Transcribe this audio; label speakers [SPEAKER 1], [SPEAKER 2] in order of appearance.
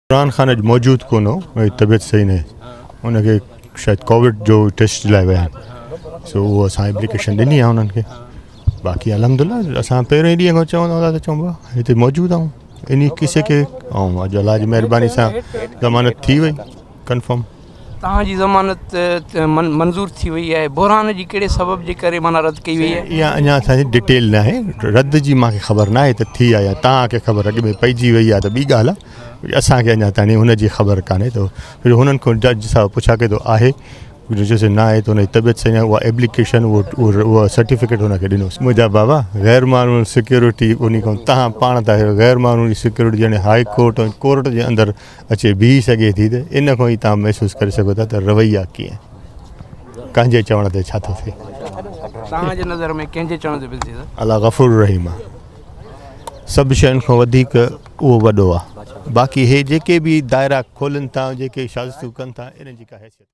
[SPEAKER 1] इमरान खान अॼु मौजूद कोन हो, तबियत सही न उनके शायद कोविड जो टेस्ट लाइ विया सो वो असां एप्लीकेशन ॾिनी आहे उन्हनि खे। बाक़ी अलहमदिल्ला असां पहिरें ॾींहं खां चवंदा हुआ त चऊं हिते मौजूद आहियूं इन किसे के ऐं अॼु अल्लाह जी महिरबानी सां ज़मानत थी वई कंफर्म।
[SPEAKER 2] तव्हांजी ज़मानत मंज़ूर थी वई आहे, बहरान जी कहिड़े सबब जे करे माना रद्द कई वई आहे? इहा
[SPEAKER 1] अञा असांजी डिटेल न आहे, रद्द जी मूंखे ख़बर न आहे त थी आहे या तव्हांखे ख़बर अॻु में पइजी वई आहे त ॿी ॻाल्हि आहे, असांखे अञा ताईं हुनजी ख़बर कान्हे। त फिर हुननि खां जज साहब पुछा के तो आहे जैसे ना आहे तो हुनजी तबियत सही आहे, उहा एप्लीकेशन उहा सर्टिफिकेट हुनखे ॾिनोसि। मुंहिंजा बाबा गैर मामूली सिक्योरिटी उन खां तव्हां पाण था गैर मामूली सिक्योरिटी ॼण हाई कोर्ट ऐं कोर्ट जे अंदरि अचे बीह सघे थी त इन खां ई तव्हां महसूसु करे सघो था त रवैया कीअं कंहिंजे चवण ते छा थो थिए।
[SPEAKER 2] तव्हांजे नज़र में कंहिंजे चवण ते थिए?
[SPEAKER 1] अल्लाह गफ़ूर रहीम आहे, सभु शयुनि खां वधीक उहो वॾो आहे। बाक़ी हे जेके बि दायरा खोलनि था, जेके साज़िशूं कनि था, इन्हनि जी का हैसियत